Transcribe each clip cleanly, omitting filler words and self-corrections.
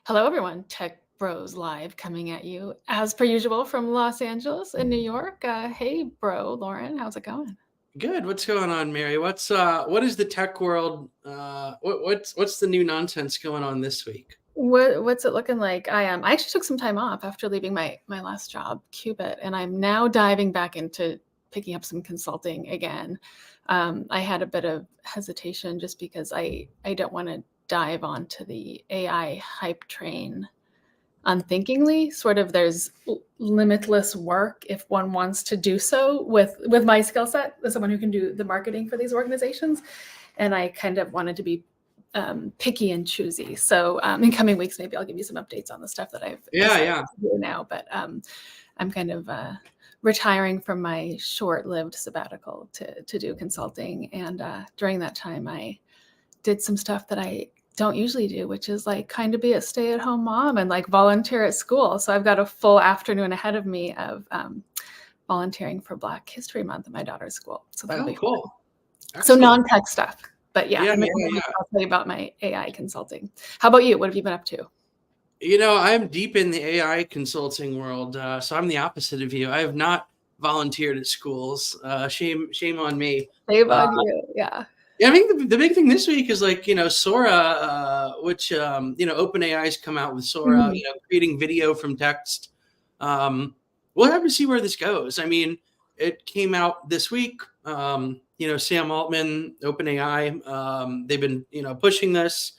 Hello, everyone. Tech Bros Live coming at you as per usual from Los Angeles and New York. Hey, bro, Lauren, how's it going? Good. What's going on, Mary? What is the tech world? What's the new nonsense going on this week? What's it looking like? I actually took some time off after leaving my last job, Qubit, and I'm now diving back into picking up some consulting again. I had a bit of hesitation just because I don't want to dive onto the AI hype train unthinkingly. Sort of there's limitless work if one wants to do so with my skill set as someone who can do the marketing for these organizations, and I kind of wanted to be picky and choosy. So in coming weeks, maybe I'll give you some updates on the stuff that I've decided to do now. But I'm kind of retiring from my short-lived sabbatical to do consulting, and during that time I did some stuff that I don't usually do, which is like kind of be a stay-at-home mom and like volunteer at school. So I've got a full afternoon ahead of me of volunteering for Black History Month at my daughter's school. So that'll be cool. Fun. So non-tech stuff, but yeah. Yeah. I'll tell you about my AI consulting. How about you? What have you been up to? I'm deep in the AI consulting world, so I'm the opposite of you. I have not volunteered at schools. Shame on me. Shame on you. Yeah. Yeah, I think the big thing this week is Sora, which OpenAI's come out with Sora, creating video from text. We'll have to see where this goes. I mean, it came out this week. Sam Altman, OpenAI, they've been pushing this.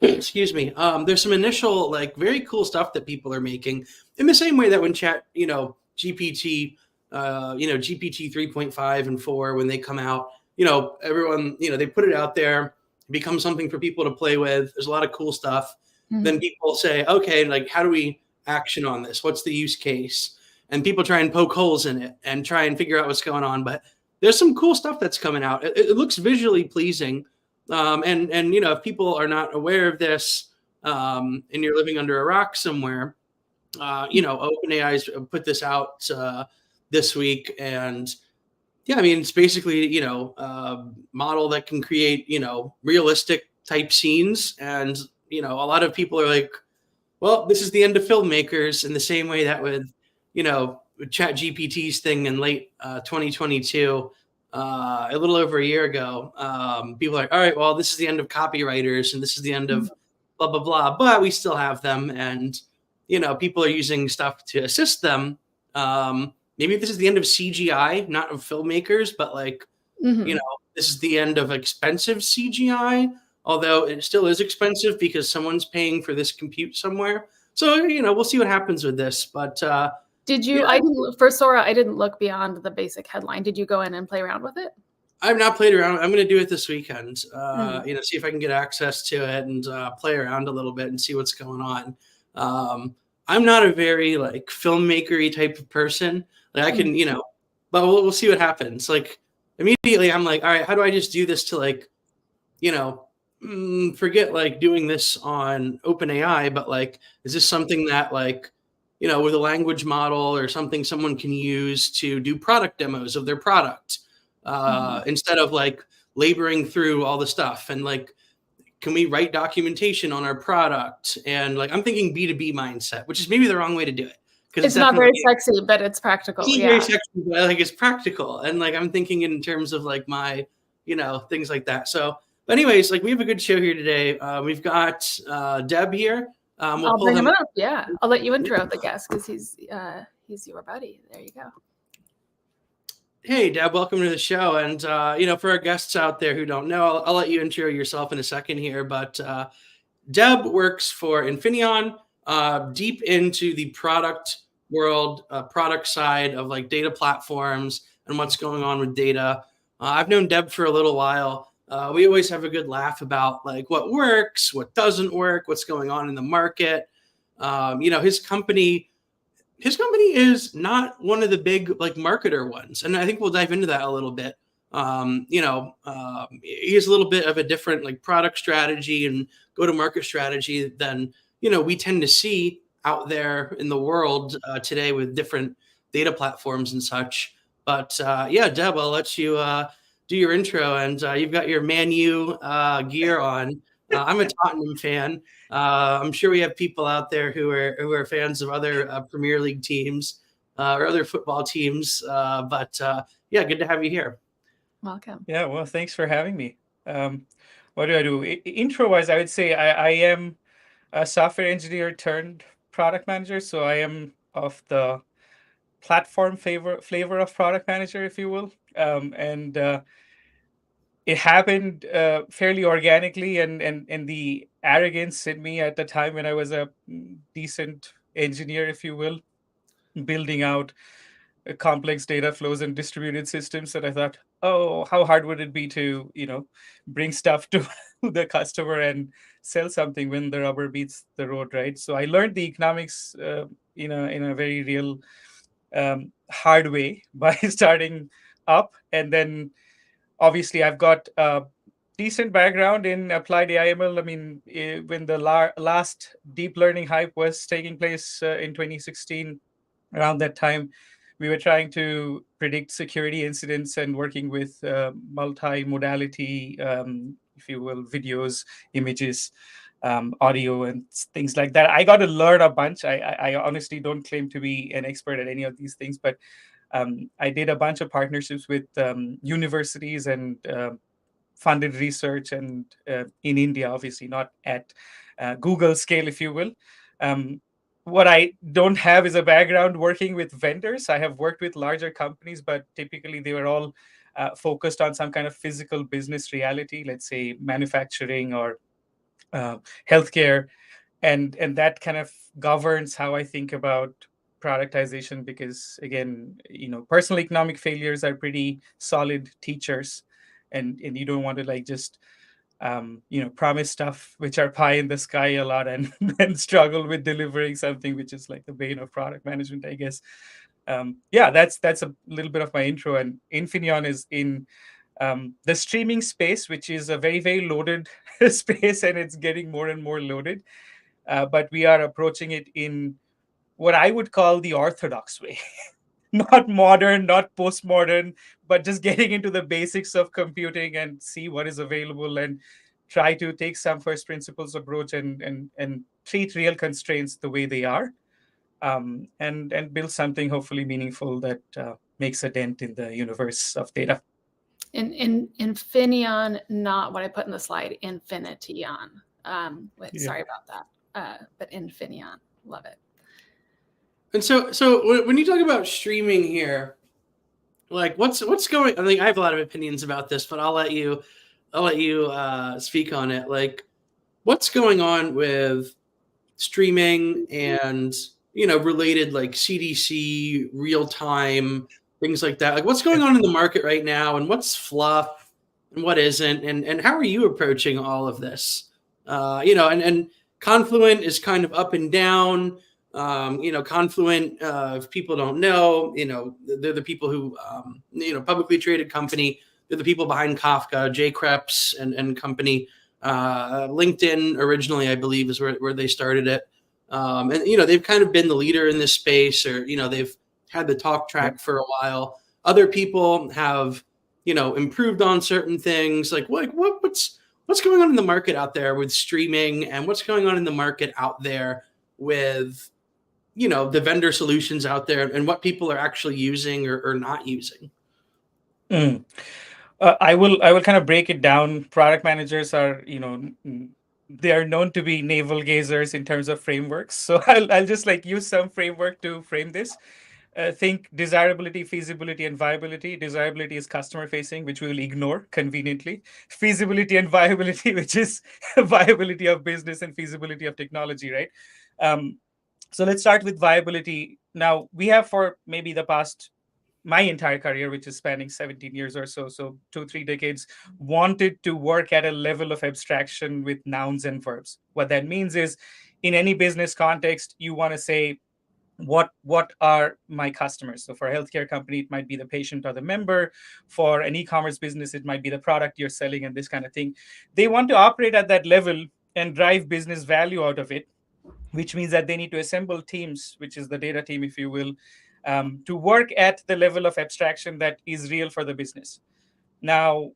Excuse me. There's some initial very cool stuff that people are making in the same way that when GPT 3.5 and 4 when they come out. Everyone, they put it out there, it becomes something for people to play with. There's a lot of cool stuff. Mm-hmm. Then people say, okay, how do we action on this? What's the use case? And people try and poke holes in it and try and figure out what's going on. But there's some cool stuff that's coming out. It looks visually pleasing. And if people are not aware of this and you're living under a rock somewhere, OpenAI's put this out this week. And yeah, I mean, it's basically, a model that can create, realistic type scenes. And, a lot of people are like, well, this is the end of filmmakers, in the same way that with ChatGPT's thing in late 2022, a little over a year ago, people are like, all right, well, this is the end of copywriters and this is the end of blah, blah, blah. But we still have them. And, people are using stuff to assist them. Maybe this is the end of CGI, not of filmmakers, but this is the end of expensive CGI, although it still is expensive because someone's paying for this compute somewhere. So, we'll see what happens with this. But did you, for Sora, I didn't look beyond the basic headline. Did you go in and play around with it? I've not played around. I'm going to do it this weekend, see if I can get access to it and play around a little bit and see what's going on. I'm not a very filmmaker-y type of person. I can, but we'll see what happens. Immediately I'm like, all right, how do I just do this to forget doing this on OpenAI, but is this something that with a language model or something someone can use to do product demos of their product instead of laboring through all the stuff and can we write documentation on our product? And I'm thinking B2B mindset, which is maybe the wrong way to do it. It's not very sexy, but it's practical. It's very sexy, but it's practical. And I'm thinking in terms of my, things like that. So, but anyways, we have a good show here today. We've got Deb here. I'll bring him up. Yeah. I'll let you intro the guest because he's your buddy. There you go. Hey, Deb, welcome to the show. And, for our guests out there who don't know, I'll let you intro yourself in a second here. But Deb works for InfinityOn, deep into the product world, product side of data platforms and what's going on with data. I've known Deb for a little while. We always have a good laugh about what works, what doesn't work, what's going on in the market. His company is not one of the big marketer ones. And I think we'll dive into that a little bit. He has a little bit of a different product strategy and go-to-market strategy than, we tend to see out there in the world today with different data platforms and such. But Deb, I'll let you do your intro, and you've got your Man U gear on. I'm a Tottenham fan. I'm sure we have people out there who are fans of other Premier League teams or other football teams. But yeah, good to have you here. Welcome. Yeah, well, thanks for having me. What do I do? Intro-wise, I would say I am a software engineer turned product manager. So I am of the platform flavor of product manager, if you will. And it happened fairly organically, and the arrogance in me at the time when I was a decent engineer, if you will, building out complex data flows and distributed systems, that I thought, oh, how hard would it be to, bring stuff to the customer and sell something when the rubber meets the road, right? So I learned the economics, in a very real, hard way by starting up, and then obviously I've got a decent background in applied AI/ML. I mean, when the last deep learning hype was taking place in 2016, around that time, we were trying to predict security incidents and working with multi-modality, if you will, videos, images, audio, and things like that. I got to learn a bunch. I honestly don't claim to be an expert at any of these things, but I did a bunch of partnerships with universities and funded research, and in India, obviously not at Google scale, if you will. What I don't have is a background working with vendors. I have worked with larger companies, but typically they were all focused on some kind of physical business reality, let's say manufacturing or healthcare, and that kind of governs how I think about productization, because again, personal economic failures are pretty solid teachers, and you don't want to like just promise stuff which are pie in the sky a lot, and then struggle with delivering something which is like the bane of product management, I guess. Yeah, that's a little bit of my intro. And Infineon is in the streaming space, which is a very, very loaded space, and it's getting more and more loaded. But we are approaching it in what I would call the orthodox way. Not modern, not postmodern, but just getting into the basics of computing and see what is available, and try to take some first principles approach, and treat real constraints the way they are, and build something hopefully meaningful that makes a dent in the universe of data. In Infineon, not what I put in the slide, InfinityOn. Sorry about that. But Infineon, love it. And so when you talk about streaming here, like what's going? I think I have a lot of opinions about this, but I'll let you speak on it. Like, what's going on with streaming and related like CDC, real time things like that? Like, what's going on in the market right now, and what's fluff and what isn't, and how are you approaching all of this? And Confluent is kind of up and down. Confluent, if people don't know, they're the people who, publicly traded company. They're the people behind Kafka, J. Krebs and company. LinkedIn originally, I believe, is where they started it. And they've kind of been the leader in this space, or they've had the talk track for a while. Other people have improved on certain things. Like what's going on in the market out there with streaming, and what's going on in the market out there with the vendor solutions out there, and what people are actually using or not using. I will kind of break it down. Product managers are, they are known to be navel gazers in terms of frameworks. So I'll just like use some framework to frame this. Think desirability, feasibility, and viability. Desirability is customer facing, which we will ignore conveniently. Feasibility and viability, which is viability of business and feasibility of technology, right? So let's start with viability. Now, we have, for maybe the past, my entire career, which is spanning 17 years or so 2-3 decades, wanted to work at a level of abstraction with nouns and verbs. What that means is, in any business context, you want to say, what are my customers? So for a healthcare company, it might be the patient or the member. For an e-commerce business, it might be the product you're selling, and this kind of thing. They want to operate at that level and drive business value out of it, which means that they need to assemble teams, which is the data team, if you will, to work at the level of abstraction that is real for the business. Now,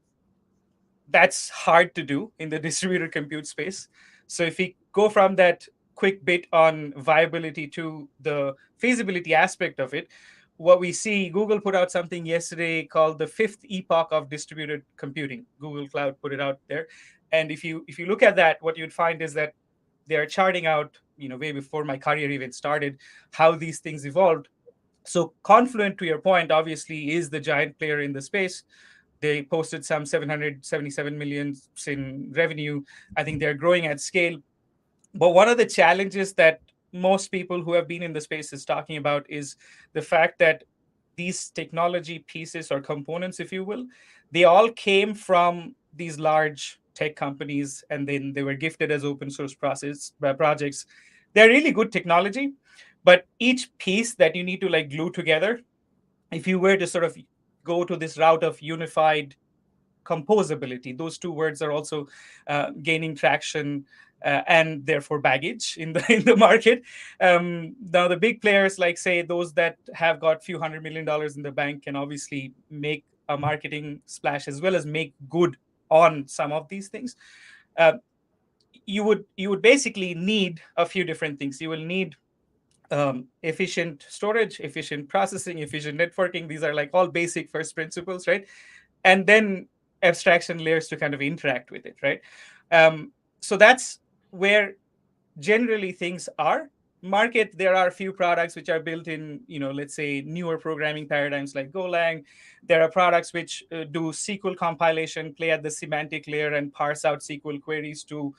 that's hard to do in the distributed compute space. So if we go from that quick bit on viability to the feasibility aspect of it, what we see, Google put out something yesterday called the fifth epoch of distributed computing. Google Cloud put it out there. And if you look at that, what you'd find is that they're charting out, way before my career even started, how these things evolved. So Confluent, to your point, obviously is the giant player in the space. They posted some 777 million in revenue. I think they're growing at scale. But one of the challenges that most people who have been in the space is talking about is the fact that these technology pieces or components, if you will, they all came from these large tech companies, and then they were gifted as open source projects. They're really good technology, but each piece that you need to like glue together, if you were to sort of go to this route of unified composability, those two words are also gaining traction, and therefore baggage in the in the market. Now the big players, like say those that have got few $100 million in the bank, can obviously make a marketing splash as well as make good on some of these things. uh, you would basically need a few different things. You will need efficient storage, efficient processing, efficient networking. These are like all basic first principles, right? And then abstraction layers to kind of interact with it, right? So that's where generally things are. Market, there are a few products which are built in, let's say newer programming paradigms like Golang. There are products which do SQL compilation, play at the semantic layer, and parse out SQL queries to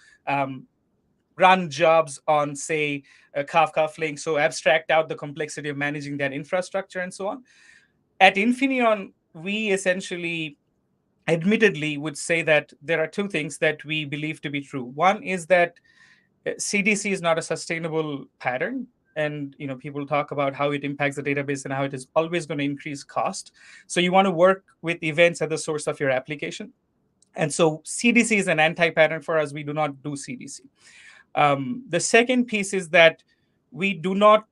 run jobs on, say, Kafka Flink, so abstract out the complexity of managing that infrastructure and so on. At Infineon, we essentially, admittedly, would say that there are two things that we believe to be true. One is that CDC is not a sustainable pattern. And people talk about how it impacts the database and how it is always going to increase cost. So you want to work with events at the source of your application. And so CDC is an anti-pattern for us. We do not do CDC. The second piece is that we do not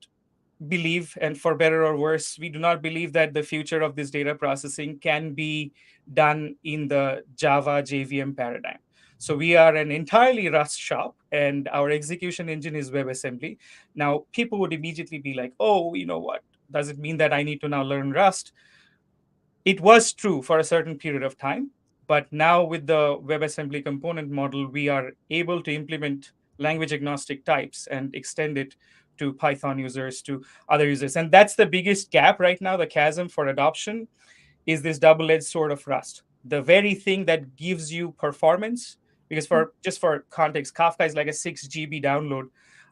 believe, and for better or worse, we do not believe that the future of this data processing can be done in the Java JVM paradigm. So we are an entirely Rust shop, and our execution engine is WebAssembly. Now, people would immediately be like, oh, you know what? Does it mean that I need to now learn Rust? It was true for a certain period of time, but now with the WebAssembly component model, we are able to implement language agnostic types and extend it to Python users, to other users. And that's the biggest gap right now, the chasm for adoption, is this double-edged sword of Rust. The very thing that gives you performance, because for context, Kafka is like a 6 GB download.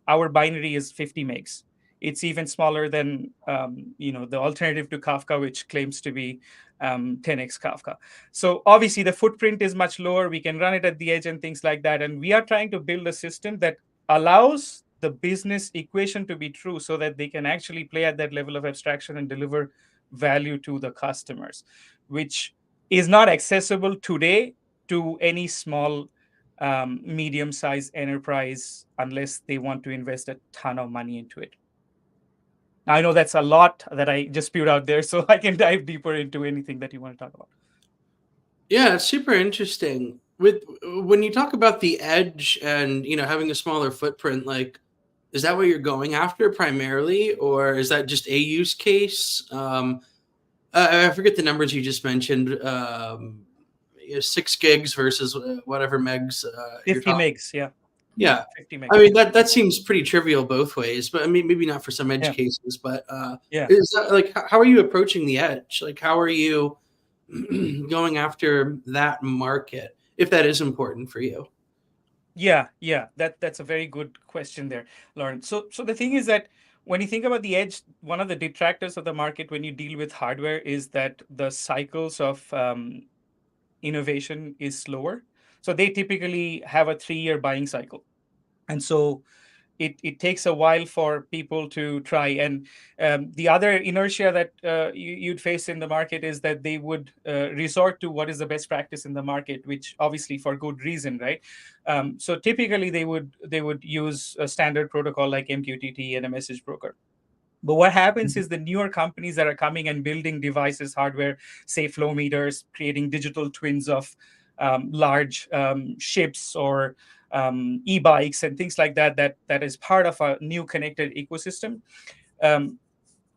Our binary is 50 megs. It's even smaller than the alternative to Kafka, which claims to be 10x Kafka. So obviously the footprint is much lower. We can run it at the edge and things like that. And we are trying to build a system that allows the business equation to be true, so that they can actually play at that level of abstraction and deliver value to the customers, which is not accessible today to any small, medium-sized enterprise unless they want to invest a ton of money into it. Now, I know that's a lot that I just spewed out there, so I can dive deeper into anything that you want to talk about. Yeah, it's super interesting. When you talk about the edge and having a smaller footprint, like, is that what you're going after primarily, or is that just a use case? I forget the numbers you just mentioned. 6 gigs versus whatever megs. 50 megs, yeah. Yeah, 50 I megs. mean that seems pretty trivial both ways, but I mean maybe not for some edge Yeah. cases. But Yeah. is that like how are you approaching the edge? Like how are you going after that market if that is important for you? Yeah, that's a very good question there, Lauren. So the thing is that when you think about the edge, one of the detractors of the market when you deal with hardware is that the cycles of innovation is slower. So they typically have a 3-year buying cycle, and so it takes a while for people to try. And the other inertia that you'd face in the market is that they would resort to what is the best practice in the market, which obviously for good reason, right? So typically they would use a standard protocol like MQTT and a message broker. But what happens is the newer companies that are coming and building devices, hardware, say flow meters, creating digital twins of large ships or e-bikes and things like that, that is part of a new connected ecosystem.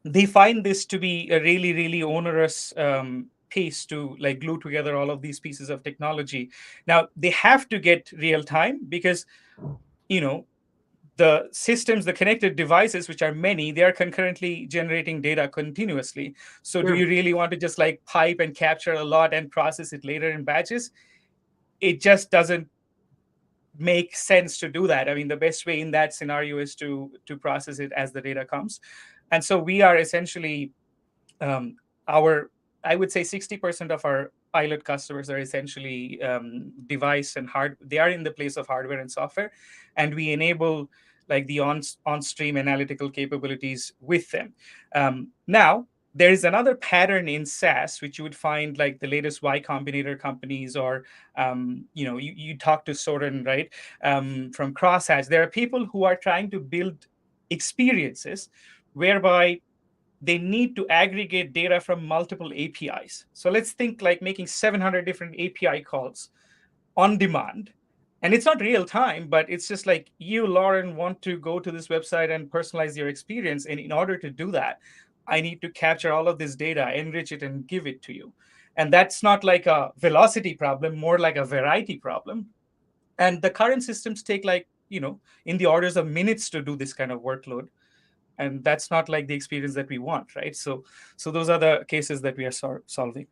They find this to be a really, really onerous piece to like glue together all of these pieces of technology. Now they have to get real time because, you know, the systems, the connected devices, which are many, they are concurrently generating data continuously. So do you Sure. really want to just like pipe and capture a lot and process it later in batches? It just doesn't make sense to do that. I mean, the best way in that scenario is to process it as the data comes. And so we are essentially our, I would say 60% of our pilot customers are essentially device and hard. They are in the place of hardware and software, and we enable like the on-stream analytical capabilities with them. Now, there is another pattern in SaaS, which you would find like the latest Y Combinator companies, or you talk to Soren, right, from Crosshatch. There are people who are trying to build experiences whereby they need to aggregate data from multiple APIs. So let's think like making 700 different API calls on demand. And it's not real time, but it's just like you, Lauren, want to go to this website and personalize your experience. And in order to do that, I need to capture all of this data, enrich it, and give it to you. And that's not like a velocity problem, more like a variety problem. And the current systems take like, in the orders of minutes to do this kind of workload, and that's not like the experience that we want, right? So those are the cases that we are solving.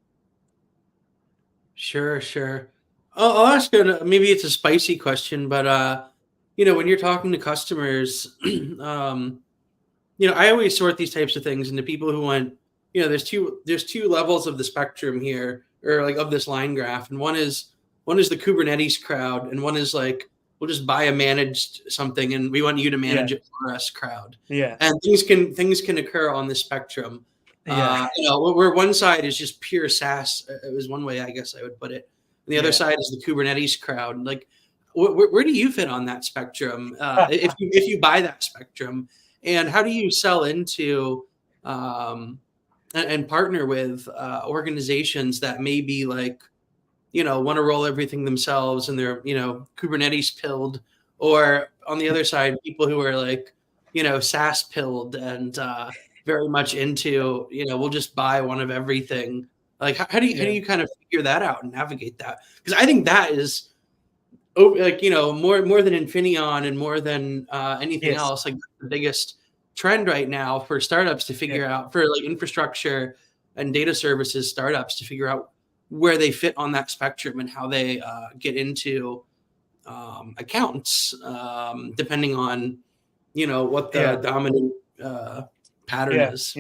Sure, sure. I'll ask maybe it's a spicy question, but when you're talking to customers, I always sort these types of things into people who want, there's two levels of the spectrum here, or like of this line graph, and one is the Kubernetes crowd, and one is like, we'll just buy a managed something and we want you to manage it for us crowd. Yeah. And things can occur on the spectrum. Yeah. Where one side is just pure SaaS, it was one way I guess I would put it. And the other side is the Kubernetes crowd. Like, where do you fit on that spectrum? If you buy that spectrum, and how do you sell into and partner with organizations that may be like, want to roll everything themselves and they're, Kubernetes pilled, or on the other side, people who are like, SaaS pilled and very much into, we'll just buy one of everything. Like, how do you kind of figure that out and navigate that? Because I think that is like, more than InfinityOn and more than anything else, like the biggest trend right now for startups to figure out, for like infrastructure and data services startups to figure out where they fit on that spectrum and how they get into accounts, depending on, what the dominant pattern is.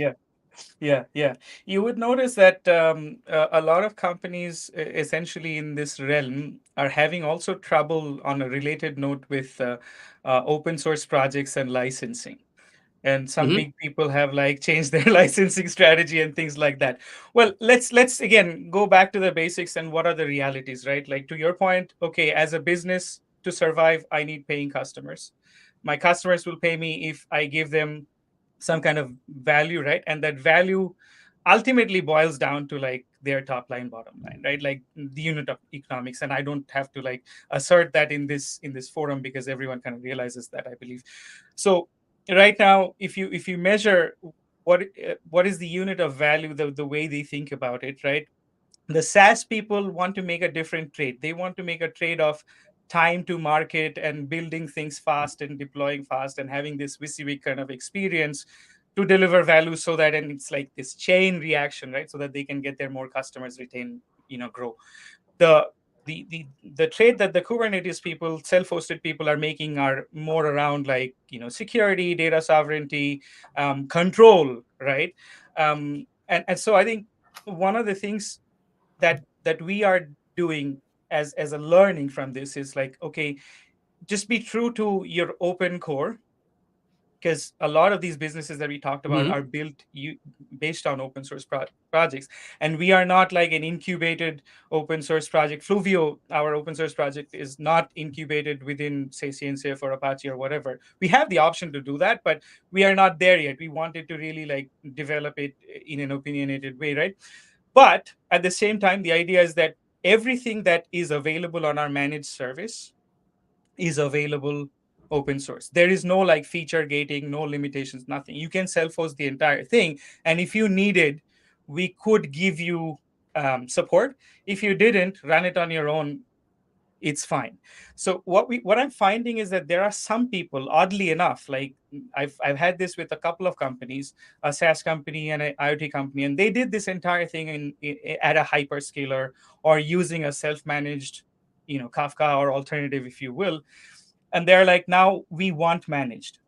Yeah. You would notice that a lot of companies essentially in this realm are having also trouble on a related note with open source projects and licensing. And some big people have like changed their licensing strategy and things like that. Well, let's again go back to the basics and what are the realities, right? Like to your point, okay, as a business to survive, I need paying customers. My customers will pay me if I give them some kind of value, right? And that value ultimately boils down to like their top line, bottom line, right? Like the unit of economics. And I don't have to like assert that in this forum because everyone kind of realizes that, I believe. So right now, if you measure what is the unit of value, the way they think about it, right? The SaaS people want to make a different trade. They want to make a trade of time to market and building things fast and deploying fast and having this WYSIWYG kind of experience to deliver value, so that, and it's like this chain reaction, right? So that they can get their more customers, retain, grow. The trade that the Kubernetes people, self-hosted people are making are more around like, security, data sovereignty, control, right? And so I think one of the things that we are doing as a learning from this is like, okay, just be true to your open core, because a lot of these businesses that we talked about are built based on open source projects. And we are not like an incubated open source project. Fluvio, our open source project, is not incubated within, say, CNCF or Apache or whatever. We have the option to do that, but we are not there yet. We wanted to really like develop it in an opinionated way, right? But at the same time, the idea is that everything that is available on our managed service is available open source. There is no like feature gating, no limitations, nothing. You can self-host the entire thing. And if you needed, we could give you support. If you didn't, run it on your own, it's fine. So what I'm finding is that there are some people, oddly enough, like I've had this with a couple of companies, a SaaS company and an IoT company, and they did this entire thing at a hyperscaler or using a self-managed, Kafka or alternative, if you will. And they're like, now we want managed.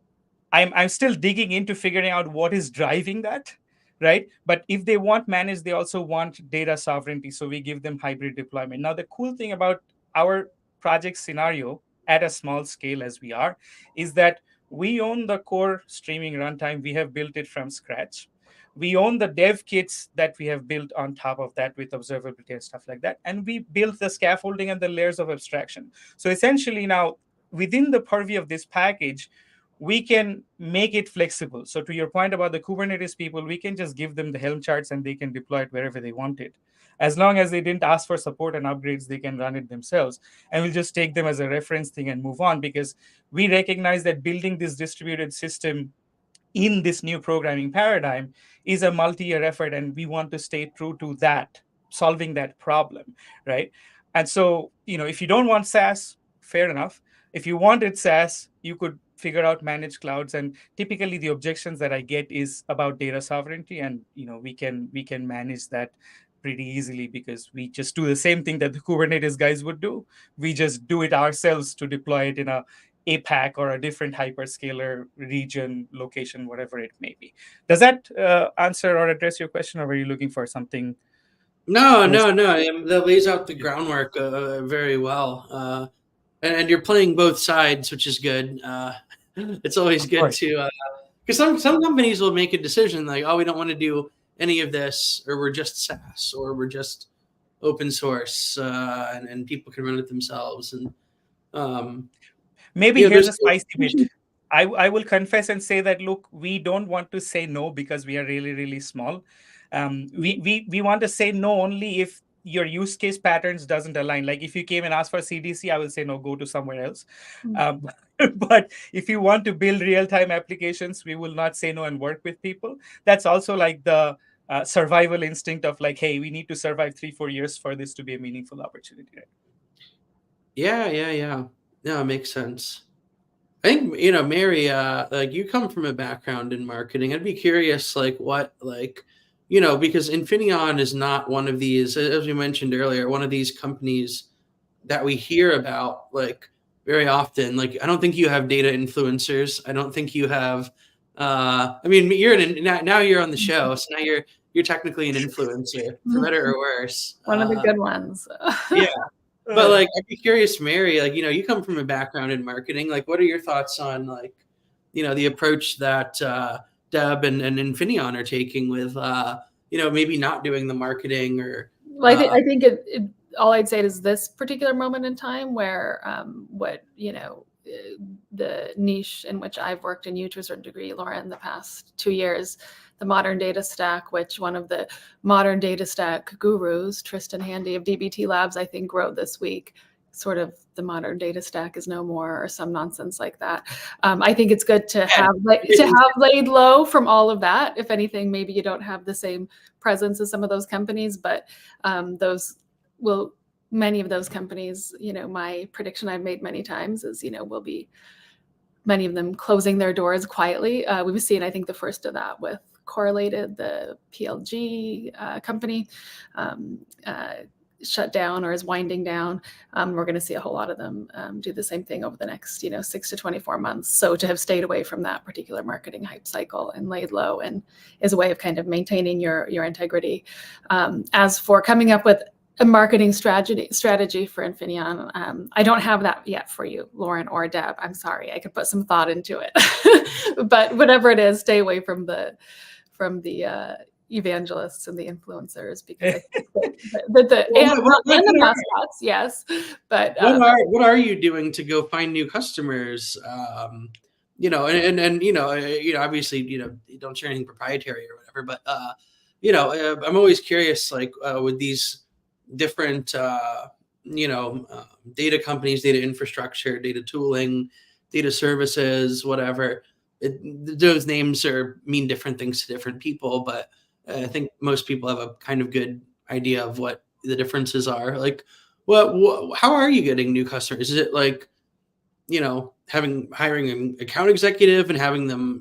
I'm still digging into figuring out what is driving that, right? But if they want managed, they also want data sovereignty. So we give them hybrid deployment. Now, the cool thing about our project scenario at a small scale as we are is that we own the core streaming runtime. We have built it from scratch. We own the dev kits that we have built on top of that with observability and stuff like that. And we built the scaffolding and the layers of abstraction. So essentially now, within the purview of this package, we can make it flexible. So to your point about the Kubernetes people, we can just give them the Helm charts and they can deploy it wherever they want it. As long as they didn't ask for support and upgrades, they can run it themselves. And we'll just take them as a reference thing and move on, because we recognize that building this distributed system in this new programming paradigm is a multi-year effort, and we want to stay true to that, solving that problem, right? And so, if you don't want SaaS, fair enough. If you wanted SaaS, you could figure out managed clouds. And typically the objections that I get is about data sovereignty, and we can manage that pretty easily, because we just do the same thing that the Kubernetes guys would do. We just do it ourselves to deploy it in a APAC or a different hyperscaler region, location, whatever it may be. Does that answer or address your question, or were you looking for something? No, More no, no. That lays out the groundwork very well. And you're playing both sides, which is good. It's always Of good course. to, because some companies will make a decision like, oh, we don't want to do any of this, or we're just SaaS, or we're just open source, and people can run it themselves. And Maybe here's there's a spicy bit. I will confess and say that, look, we don't want to say no because we are really, really small. We want to say no only if your use case patterns doesn't align. Like if you came and asked for CDC, I will say no, go to somewhere else. Um, but if you want to build real-time applications, we will not say no and work with people. That's also like the survival instinct of like, hey, we need to survive 3-4 years for this to be a meaningful opportunity. Right? yeah. No, it makes sense. I think, Mary, like you come from a background in marketing. I'd be curious, like what, like, because InfinityOn is not one of these, as we mentioned earlier, one of these companies that we hear about like very often. Like, I don't think you have data influencers. I don't think you have. I mean, now you're on the show, so now you're technically an influencer, for better or worse. One of the good ones. Yeah. But like, I'd be curious, Mary, like, you come from a background in marketing. Like, what are your thoughts on like, the approach that Deb and InfinityOn are taking with, maybe not doing the marketing or. Well, I think all I'd say is this particular moment in time where the niche in which I've worked and you to a certain degree, Lauren, the past 2 years, the modern data stack, which one of the modern data stack gurus, Tristan Handy of DBT Labs, I think wrote this week, sort of the modern data stack is no more, or some nonsense like that. I think it's good to have laid low from all of that. If anything, maybe you don't have the same presence as some of those companies, but many of those companies, my prediction I've made many times is, will be many of them closing their doors quietly. We've seen, I think, the first of that with Correlated, the PLG company, shut down or is winding down. We're going to see a whole lot of them do the same thing over the next 6 to 24 months. So to have stayed away from that particular marketing hype cycle and laid low and is a way of kind of maintaining your integrity. As for coming up with a marketing strategy for InfinityOn, I don't have that yet for you, Lauren or Deb. I'm sorry. I could put some thought into it, but whatever it is, stay away from the evangelists and the influencers, because the mascots, yes, but what are you doing to go find new customers? And obviously, you don't share anything proprietary or whatever, but I'm always curious, like with these different data companies, data infrastructure, data tooling, data services, whatever. Those names mean different things to different people, but I think most people have a kind of good idea of what the differences are. Like, how are you getting new customers? Is it like, hiring an account executive and having them,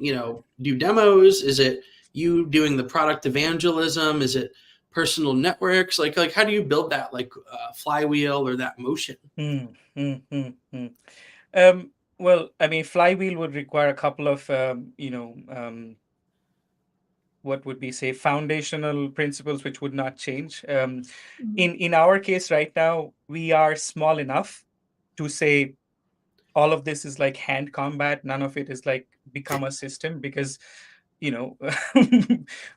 do demos? Is it you doing the product evangelism? Is it personal networks? Like how do you build that flywheel or that motion? Hmm, hmm, hmm, hmm. Well, I mean, flywheel would require a couple of, what would we say, foundational principles which would not change. In our case right now, we are small enough to say all of this is like hand combat. None of it is like become a system, because we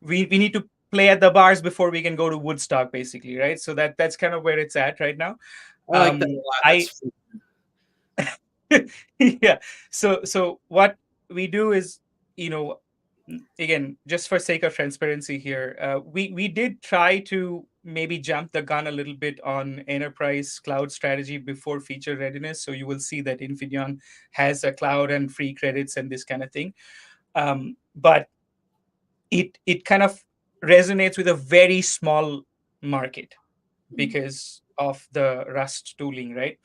need to play at the bars before we can go to Woodstock, basically, right? So that's kind of where it's at right now. I like that a lot. I That's Yeah. So what we do is, again, just for sake of transparency here, we did try to maybe jump the gun a little bit on enterprise cloud strategy before feature readiness. So you will see that InfinityOn has a cloud and free credits and this kind of thing. But it kind of resonates with a very small market because of the Rust tooling, right?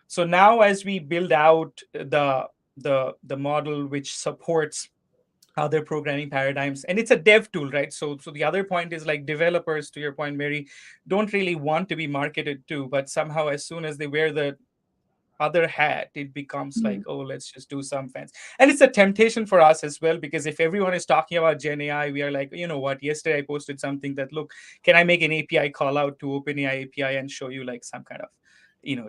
So now, as we build out the model which supports other programming paradigms, and it's a dev tool, right? So the other point is, like, developers, to your point, Mary, don't really want to be marketed to, but somehow as soon as they wear the other hat, it becomes like, oh, let's just do some fans. And it's a temptation for us as well, because if everyone is talking about Gen AI, we are like, you know what, yesterday I posted something that, look, can I make an API call out to OpenAI API and show you like some kind of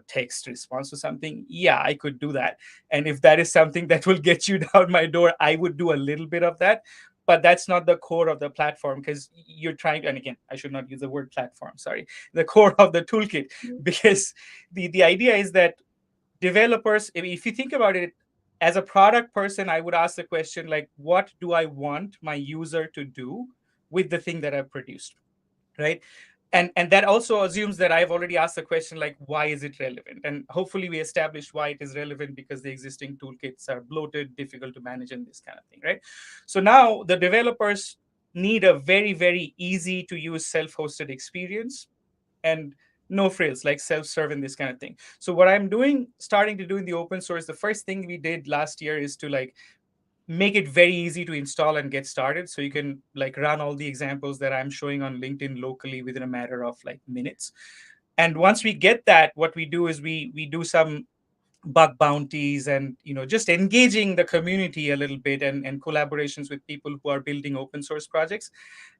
text response or something? Yeah, I could do that. And if that is something that will get you down my door, I would do a little bit of that. But that's not the core of the platform, because you're trying, and again, I should not use the word platform, sorry, the core of the toolkit, because the idea is that developers, I mean, if you think about it, as a product person, I would ask the question, like, what do I want my user to do with the thing that I've produced, right? And that also assumes that I've already asked the question, like, why is it relevant? And hopefully we established why it is relevant, because the existing toolkits are bloated, difficult to manage, and this kind of thing, right? So now the developers need a very, very easy to use self-hosted experience, and no frills, like self-serve and this kind of thing. So what I'm starting to do in the open source, the first thing we did last year is to like make it very easy to install and get started. So you can like run all the examples that I'm showing on LinkedIn locally within a matter of like minutes. And once we get that, what we do is we do some bug bounties, and just engaging the community a little bit, and collaborations with people who are building open source projects.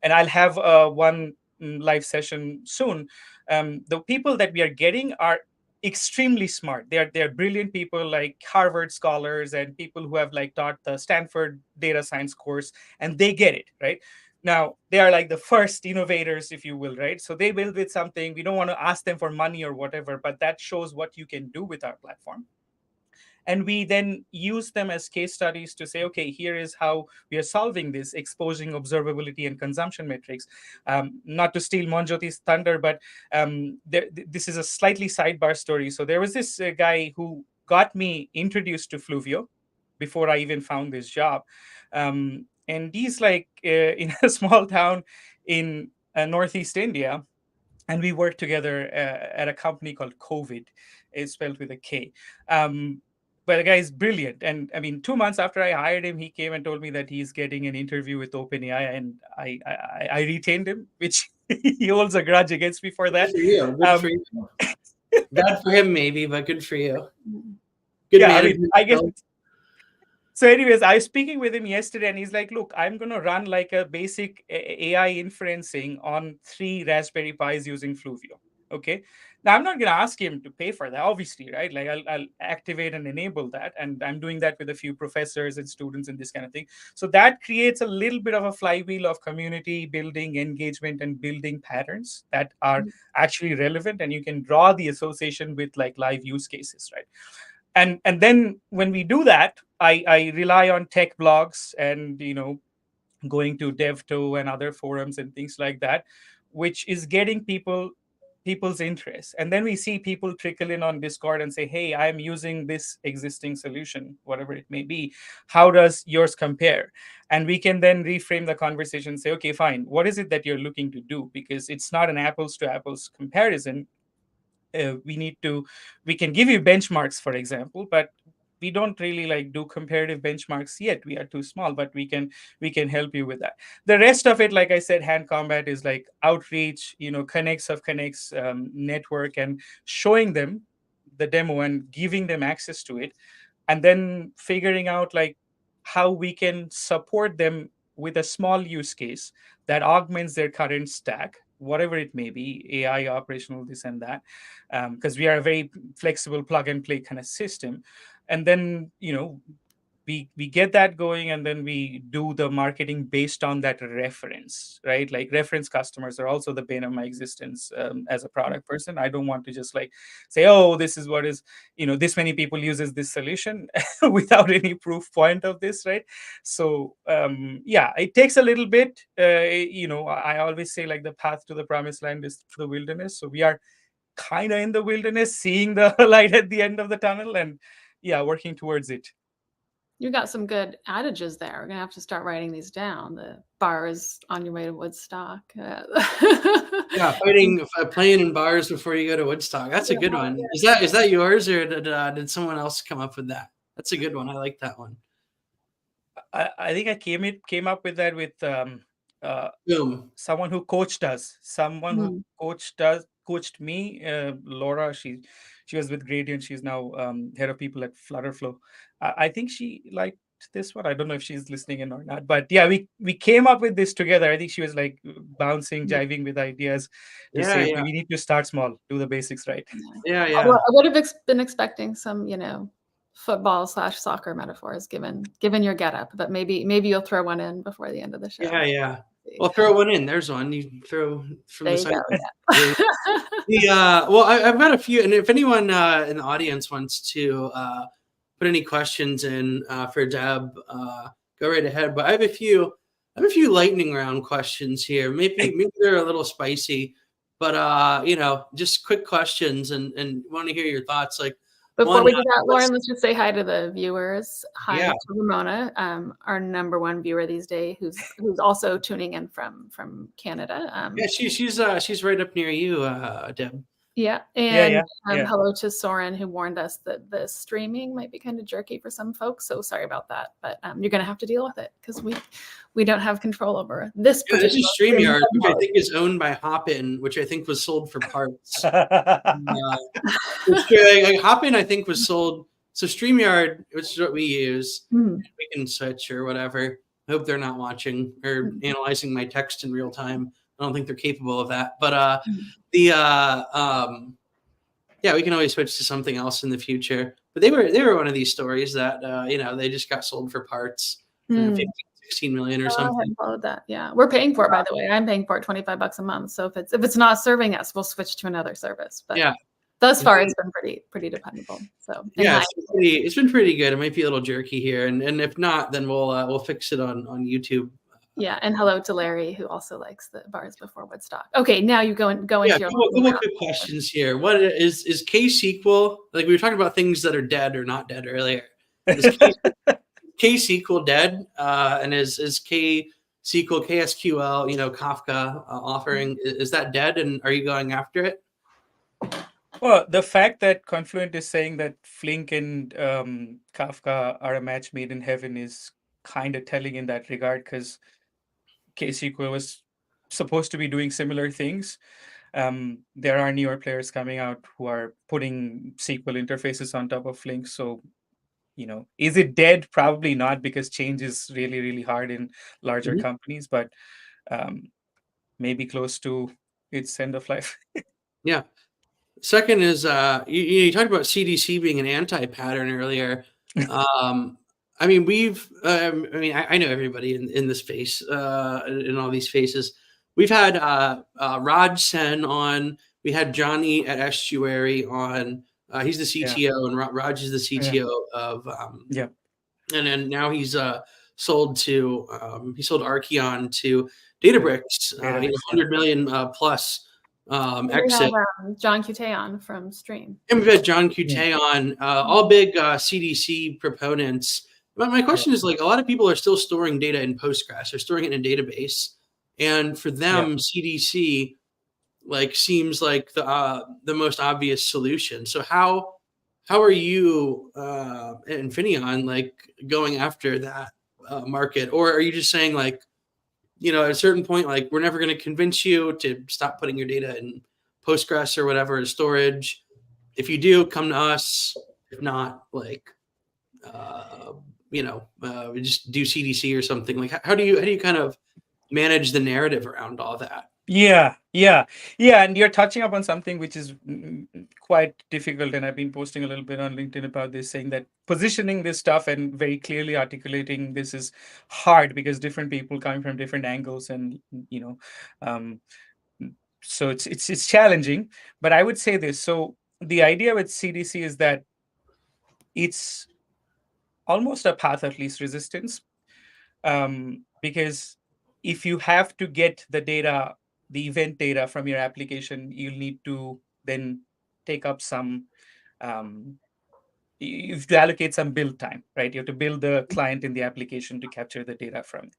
And I'll have one live session soon. The people that we are getting are extremely smart. They're brilliant people, like Harvard scholars and people who have like taught the Stanford data science course, and they get it, right? Now they are like the first innovators, if you will, right? So they build with something. We don't want to ask them for money or whatever, but that shows what you can do with our platform. And we then use them as case studies to say, okay, here is how we are solving this, exposing observability and consumption metrics. Not to steal Monjyoti's thunder, but this is a slightly sidebar story. So there was this guy who got me introduced to Fluvio before I even found this job. And he's like in a small town in Northeast India. And we worked together at a company called COVID. It's spelled with a K. But the guy is brilliant. And I mean, 2 months after I hired him, he came and told me that he's getting an interview with OpenAI, and I retained him, which he holds a grudge against me for that. good for you. Good for you. Bad for him, maybe, but good for you. Good Yeah, I management. mean, I guess. So anyways, I was speaking with him yesterday, and he's like, look, I'm going to run like a basic AI inferencing on 3 Raspberry Pis using Fluvio. Okay. Now, I'm not going to ask him to pay for that, obviously, right? Like I'll activate and enable that. And I'm doing that with a few professors and students and this kind of thing. So that creates a little bit of a flywheel of community building, engagement, and building patterns that are actually relevant. And you can draw the association with like live use cases, right? And then when we do that, I rely on tech blogs and going to DevTo and other forums and things like that, which is getting people people's interests. And then we see people trickle in on Discord and say, hey, I'm using this existing solution, whatever it may be. How does yours compare? And we can then reframe the conversation and say, okay, fine, what is it that you're looking to do? Because it's not an apples to apples comparison. We can give you benchmarks, for example, but we don't really like do comparative benchmarks yet. We are too small, but we can help you with that. The rest of it, like I said, hand combat is like outreach, connects of connects, network, and showing them the demo and giving them access to it, and then figuring out like how we can support them with a small use case that augments their current stack, whatever it may be, AI, operational, this and that, because we are a very flexible plug and play kind of system. And then we get that going, and then we do the marketing based on that reference, right? Like reference customers are also the bane of my existence as a product person. I don't want to just like say, oh, this is what is, this many people uses this solution without any proof point of this, right? So yeah, it takes a little bit. I always say like the path to the promised land is through the wilderness. So we are kind of in the wilderness, seeing the light at the end of the tunnel, and yeah, working towards it. You got some good adages there. We're gonna have to start writing these down. The bar is on your way to Woodstock. Yeah, playing in bars before you go to Woodstock. That's a good one. Is that yours, or did someone else come up with that? That's a good one. I like that one. I think I came up with that with someone who coached us. Someone who coached me, Laura. She was with Gradient. She's now head of people at Flutterflow. I think she liked this one. I don't know if she's listening in or not, but yeah, we came up with this together. I think she was like bouncing, jiving with ideas to say we need to start small, do the basics right. Yeah. I would have been expecting some, football/soccer metaphors given your getup, but maybe you'll throw one in before the end of the show. Yeah. Well, throw one in. There's one. You throw from the side. Well, I've got a few, and if anyone in the audience wants to put any questions in for Deb, go right ahead. But I have a few lightning round questions here. Maybe they're a little spicy, but just quick questions, and want to hear your thoughts. Like, before we do that, Lauren, let's just say hi to the viewers. Hi to Ramona, our number one viewer these days, who's also tuning in from Canada. She's right up near you, Deb. Yeah, and hello to Soren, who warned us that the streaming might be kind of jerky for some folks. So sorry about that, but you're going to have to deal with it because we don't have control over this. This is StreamYard, which I think is owned by Hopin, which I think was sold for parts. Hopin, I think, was sold. So StreamYard, which is what we use, we can switch or whatever. I hope they're not watching or analyzing my text in real time. I don't think they're capable of that. But we can always switch to something else in the future. But they were one of these stories that they just got sold for parts, 15, 16 million or something. I hadn't followed that. Yeah, we're paying for it, by the way. I'm paying for it $25 a month. So if it's not serving us, we'll switch to another service. But thus far, it's been pretty dependable. So it's been pretty good. It might be a little jerky here, and if not, then we'll fix it on YouTube. Yeah, and hello to Larry, who also likes the bars before Woodstock. Okay, now you go into your couple good questions here. What is KSQL? Like, we were talking about things that are dead or not dead earlier. Is KSQL dead? And is KSQL, KSQL, Kafka offering, is that dead? And are you going after it? Well, the fact that Confluent is saying that Flink and Kafka are a match made in heaven is kind of telling in that regard, because KSQL was supposed to be doing similar things. There are newer players coming out who are putting SQL interfaces on top of Flink. So, is it dead? Probably not, because change is really, really hard in larger companies, but maybe close to its end of life. Yeah. Second is, you talked about CDC being an anti-pattern earlier. I know everybody in this space, in all these spaces. We've had Raj Sen on. We had Johnny at Estuary on. He's the CTO, and Raj is the CTO of. And then now he's sold Archeon to Databricks. $100 million plus We exit. have John Cuteon from Stream. And we've had John Cute on, all big CDC proponents. But my question is, like, a lot of people are still storing data in Postgres. They're storing it in a database, and for them, CDC like seems like the most obvious solution. So how are you at InfinityOn like going after that market, or are you just saying like, at a certain point, like, we're never going to convince you to stop putting your data in Postgres or whatever storage? If you do, come to us. If not, like, we just do CDC or something. Like, how do you kind of manage the narrative around all that? Yeah, and you're touching upon something which is quite difficult, and I've been posting a little bit on LinkedIn about this, saying that positioning this stuff and very clearly articulating this is hard because different people coming from different angles, and um, so it's challenging. But I would say this: so the idea with CDC is that it's almost a path of least resistance, because if you have to get the data, the event data from your application, you'll need to then take up some, you have to allocate some build time, right? You have to build the client in the application to capture the data from it.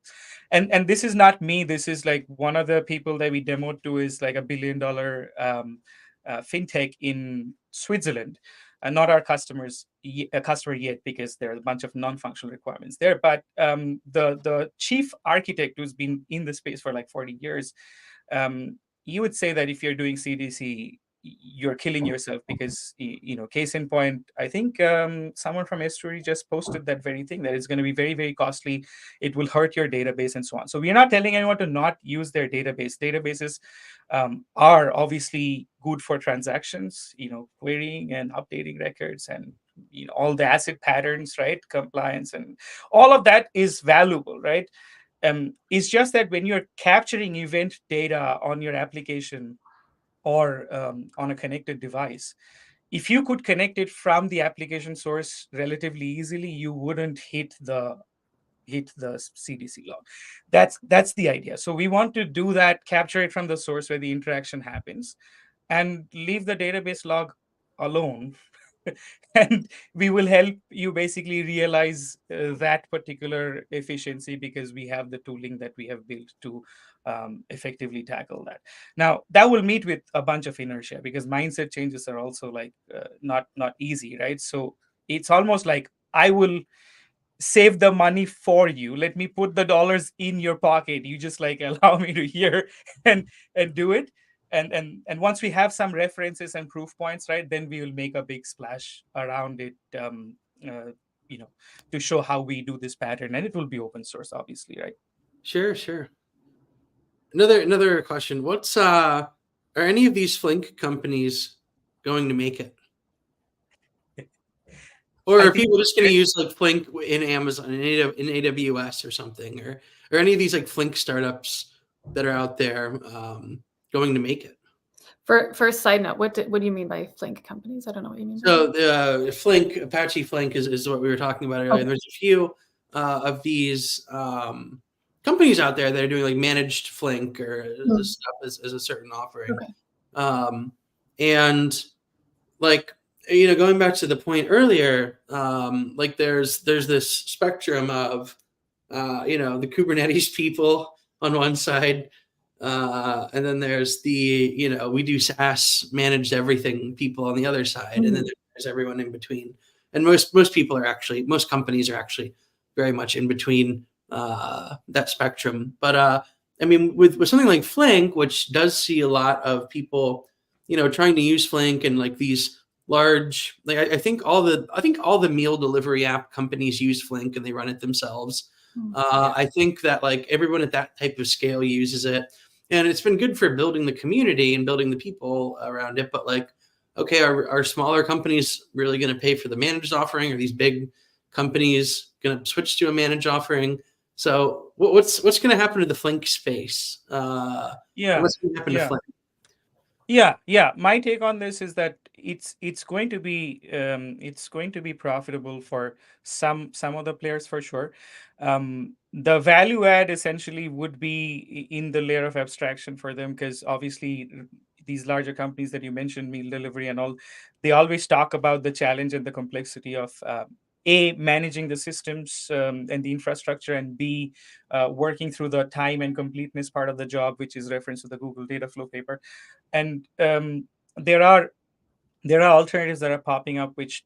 And this is not me. This is like one of the people that we demoed to is like $1 billion fintech in Switzerland. Not our customers, a customer yet, because there are a bunch of non-functional requirements there. But the chief architect, who's been in the space for like 40 years, you would say that if you're doing CDC, you're killing yourself, because case in point, I think someone from S2 just posted that very thing, that it's going to be very, very costly. It will hurt your database and so on. So we're not telling anyone to not use their database. Databases are obviously good for transactions, querying and updating records, and all the ACID patterns, right? Compliance and all of that is valuable, right? It's just that when you're capturing event data on your application or on a connected device, if you could connect it from the application source relatively easily, you wouldn't hit the CDC log. That's the idea. So we want to do that, capture it from the source where the interaction happens, and leave the database log alone. And we will help you basically realize that particular efficiency, because we have the tooling that we have built to effectively tackle that. Now, that will meet with a bunch of inertia, because mindset changes are also like not easy, right? So it's almost like, I will save the money for you. Let me put the dollars in your pocket. You just like allow me to hear and do it. And once we have some references and proof points, right, then we will make a big splash around it, to show how we do this pattern, and it will be open source, obviously, right? Sure. Another question. Are any of these Flink companies going to make it? Or are people just going to use like Flink in Amazon, in AWS or something? Or any of these like Flink startups that are out there going to make it? For a side note, what do you mean by Flink companies? I don't know what you mean. So the Flink, Apache Flink is what we were talking about earlier. Okay. There's a few of these companies out there that are doing like managed Flink or stuff as a certain offering. Okay. And like, going back to the point earlier, like there's this spectrum of, the Kubernetes people on one side, and then there's the, we do SaaS managed everything people on the other side, and then there's everyone in between. And most companies are actually very much in between that spectrum. But I mean, with something like Flink, which does see a lot of people, trying to use Flink and like these large, like I think all the meal delivery app companies use Flink and they run it themselves. I think that like everyone at that type of scale uses it, and it's been good for building the community and building the people around it. But like, okay, are smaller companies really going to pay for the managed offering? Are these big companies going to switch to a managed offering? So what's going to happen to the Flink space? What's going to happen to Flink? Yeah. My take on this is that it's going to be profitable for some of the players, for sure. The value add essentially would be in the layer of abstraction for them, because obviously these larger companies that you mentioned, meal delivery and all, they always talk about the challenge and the complexity of A, managing the systems and the infrastructure, and B, working through the time and completeness part of the job, which is reference to the Google data flow paper. And there are alternatives that are popping up which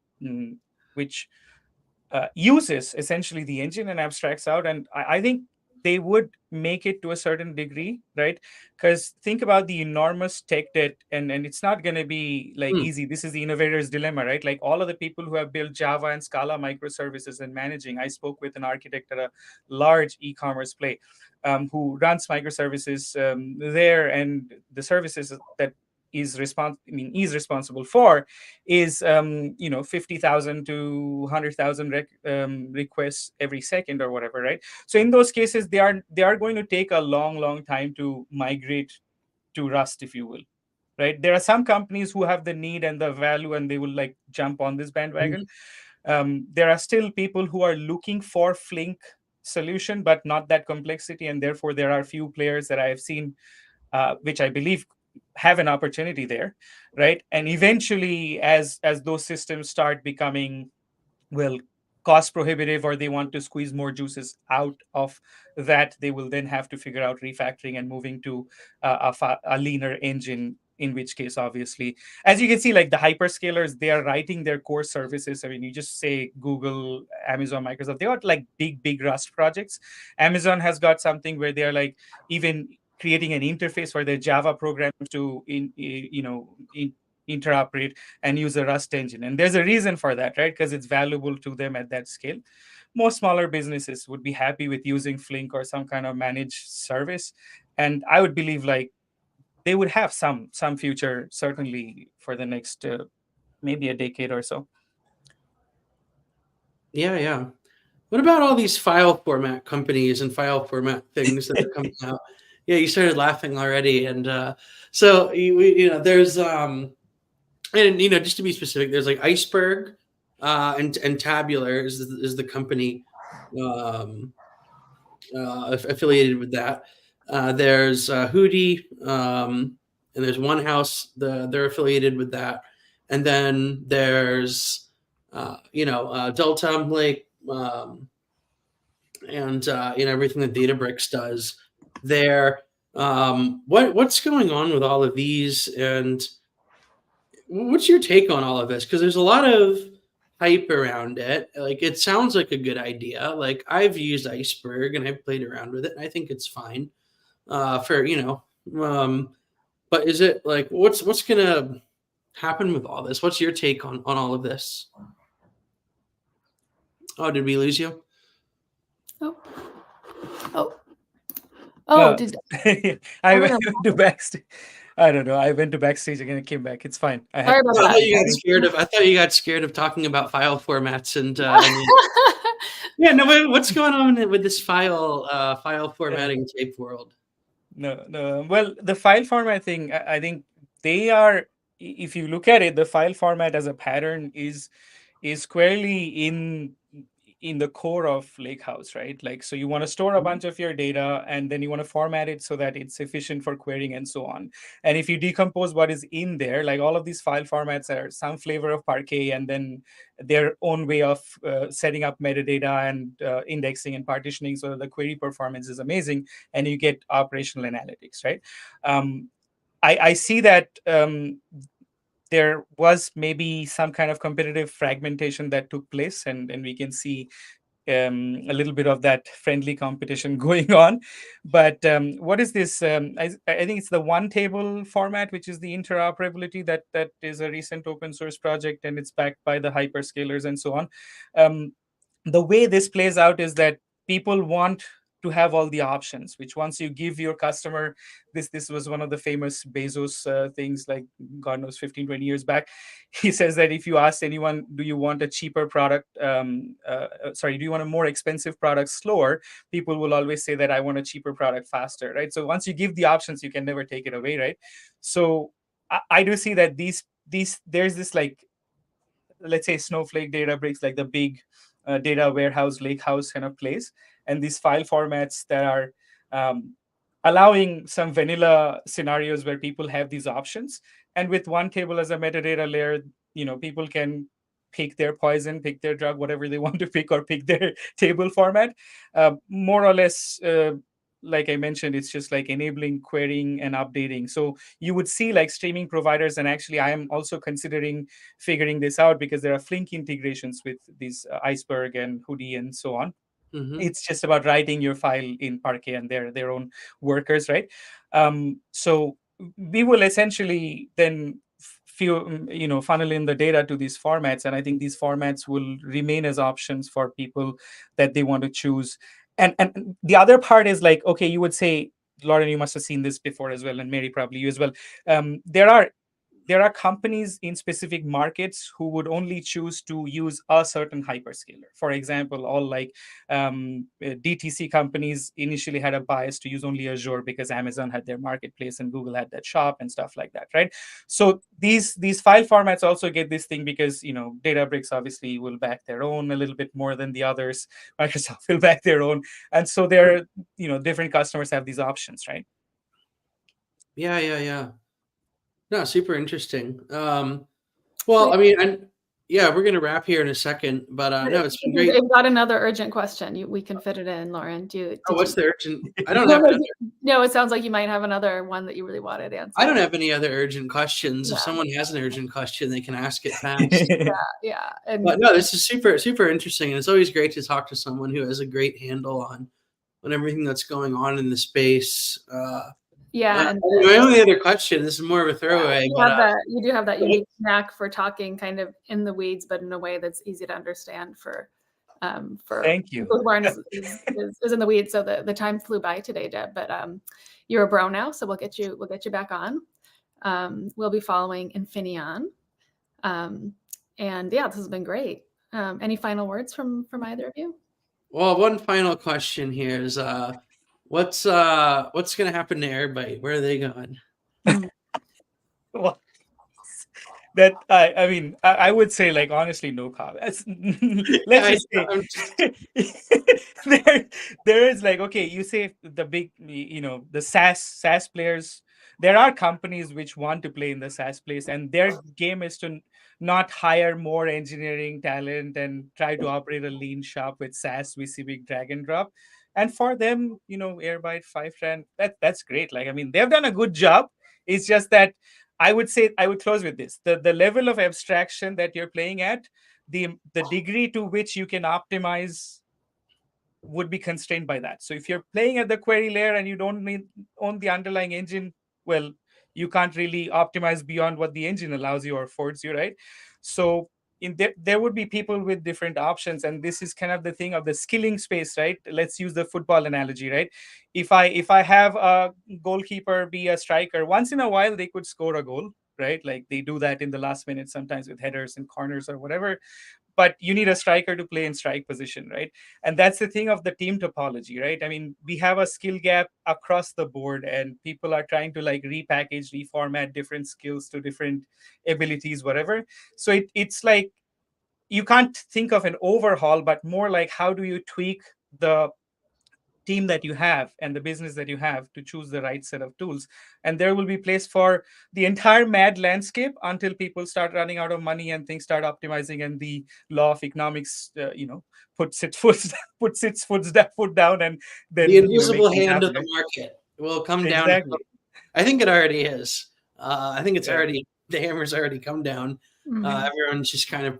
uses essentially the engine and abstracts out. And I think they would make it to a certain degree, right? Because think about the enormous tech debt, and it's not going to be like Hmm. easy. This is the innovator's dilemma, right? Like all of the people who have built Java and Scala microservices and managing. I spoke with an architect at a large e-commerce play who runs microservices there, and the services that is responsible for is 50,000 to 100,000 requests every second or whatever, right? So in those cases, they are going to take a long time to migrate to Rust, if you will, right? There are some companies who have the need and the value, and they will like jump on this bandwagon. There are still people who are looking for Flink solution, but not that complexity, and therefore there are few players that I have seen which I believe have an opportunity there, right? And eventually, as those systems start becoming, well, cost prohibitive, or they want to squeeze more juices out of that, they will then have to figure out refactoring and moving to a leaner engine, in which case, obviously, as you can see, like the hyperscalers, they are writing their core services. I mean, you just say Google, Amazon, Microsoft, they got like big Rust projects. Amazon has got something where they are like even creating an interface for their Java programs to interoperate and use a Rust engine. And there's a reason for that, right? Because it's valuable to them at that scale. Most smaller businesses would be happy with using Flink or some kind of managed service. And I would believe like they would have some future, certainly for the next maybe a decade or so. Yeah. What about all these file format companies and file format things that are coming out? Yeah, you started laughing already, and so there's and just to be specific, there's like Iceberg, and Tabular is the company um, affiliated with that. There's Hootie, and there's One House. They're affiliated with that, and then there's Delta Lake, and everything that Databricks does there. What's going on with all of these, and what's your take on all of this? Because there's a lot of hype around it. Like, it sounds like a good idea. Like, I've used Iceberg and I've played around with it, and I think it's fine. For but is it like what's gonna happen with all this? What's your take on all of this? Oh, did we lose you? Oh. Oh. Uh, Did I I went don't know. to backstage. I don't know. I went to backstage again and came back. It's fine. I Sorry had about I thought that. you got scared of. I thought you got scared of talking about file formats and yeah. No, what's going on with this file formatting tape world? no. Well, the file format thing, I think they are. If you look at it, the file format as a pattern is squarely in the core of Lakehouse, right? Like, so you want to store a bunch of your data, and then you want to format it so that it's efficient for querying and so on. And if you decompose what is in there, like all of these file formats are some flavor of Parquet, and then their own way of setting up metadata and indexing and partitioning, so that the query performance is amazing, and you get operational analytics, right? I see that there was maybe some kind of competitive fragmentation that took place, and we can see a little bit of that friendly competition going on. But what is this? I think it's the one table format, which is the interoperability that is a recent open source project, and it's backed by the hyperscalers and so on. The way this plays out is that people want to have all the options, which once you give your customer this was one of the famous Bezos things, like God knows 15-20 years back. He says that if you ask anyone, do you want a cheaper product, do you want a more expensive product slower, people will always say that I want a cheaper product faster, right? So once you give the options, you can never take it away, right? So I do see that these there's this, like, let's say Snowflake, Databricks, like the big data warehouse, lakehouse kind of place, and these file formats that are allowing some vanilla scenarios where people have these options. And with one table as a metadata layer, people can pick their poison, pick their drug, whatever they want to pick, or pick their table format. More or less, like I mentioned, it's just like enabling querying and updating. So you would see like streaming providers, and actually I am also considering figuring this out because there are Flink integrations with these Iceberg and Hoodie and so on. Mm-hmm. It's just about writing your file in Parquet and their own workers, right? So we will essentially then funnel in the data to these formats, and I think these formats will remain as options for people that they want to choose. And the other part is like, okay, you would say, Lauren, you must have seen this before as well, and Mary, probably you as well. There are companies in specific markets who would only choose to use a certain hyperscaler. For example, all like DTC companies initially had a bias to use only Azure because Amazon had their marketplace and Google had that shop and stuff like that, right? So these file formats also get this thing because Databricks obviously will back their own a little bit more than the others. Microsoft will back their own, and so they're different customers have these options, right? Yeah. No, super interesting. Well, Great. I mean, we're gonna wrap here in a second, but no, it's been great. We've got another urgent question. We can fit it in, Lauren. What's the urgent? I don't have. No, it sounds like you might have another one that you really wanted answered. I don't have any other urgent questions. Yeah. If someone has an urgent question, they can ask it fast. Yeah. But no, this is super, super interesting, and it's always great to talk to someone who has a great handle on everything that's going on in the space. And my only other question, this is more of a throwaway. You do have that unique knack for talking kind of in the weeds, but in a way that's easy to understand for Thank you. Lauren is in the weeds, so the time flew by today, Deb. But you're a bro now, so we'll get you back on. We'll be following InfinityOn. And yeah, this has been great. Any final words from either of you? Well, one final question here is what's going to happen to Airbite? Where are they going? Well, that I mean, I would say, like, honestly, no comment. Let's just say there is like, okay, you say the big, the SaaS players. There are companies which want to play in the SaaS place, and their game is to not hire more engineering talent and try to operate a lean shop with SaaS. We see big drag and drop. And for them, Airbyte, Fivetran, that's great. Like, I mean, they've done a good job. It's just that I would close with this. The level of abstraction that you're playing at, the degree to which you can optimize would be constrained by that. So if you're playing at the query layer and you don't own the underlying engine, well, you can't really optimize beyond what the engine allows you or affords you, right? So there would be people with different options, and this is kind of the thing of the skilling space, right? Let's use the football analogy, right? If I have a goalkeeper be a striker, once in a while they could score a goal, right? Like they do that in the last minute sometimes with headers and corners or whatever. But you need a striker to play in strike position, right? And that's the thing of the team topology, right? I mean, we have a skill gap across the board, and people are trying to like repackage, reformat different skills to different abilities, whatever. So it's like you can't think of an overhaul, but more like how do you tweak the team that you have and the business that you have to choose the right set of tools. And there will be place for the entire mad landscape until people start running out of money and things start optimizing, and the law of economics puts its foot down, and then the invisible hand happen, of the market will come exactly. down. I think it already is. I think it's already, the hammer's already come down. Everyone's just kind of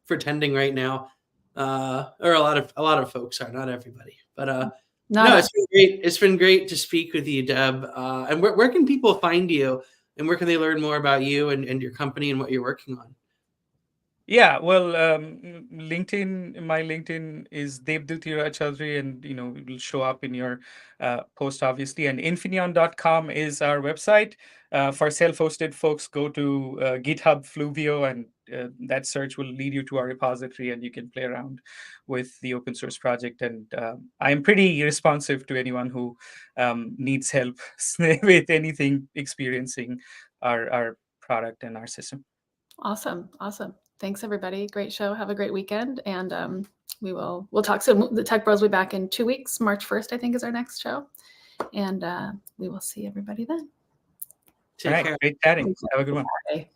pretending right now, or a lot of folks are, not everybody, but it's been great. It's been great to speak with you, Deb. And where can people find you, and where can they learn more about you and your company and what you're working on? Yeah, well, LinkedIn. My LinkedIn is Devduttira Chowdhury, and it will show up in your post, obviously. And InfinityOn.com is our website. For self-hosted folks, go to GitHub Fluvio, and that search will lead you to our repository, and you can play around with the open source project. And I'm pretty responsive to anyone who needs help with anything experiencing our product and our system. Awesome. Thanks, everybody. Great show. Have a great weekend, and we'll talk soon. The Tech Bros will be back in 2 weeks. March 1st, I think, is our next show. And we will see everybody then. Take All right. care. Great chatting. Have a good one. Bye.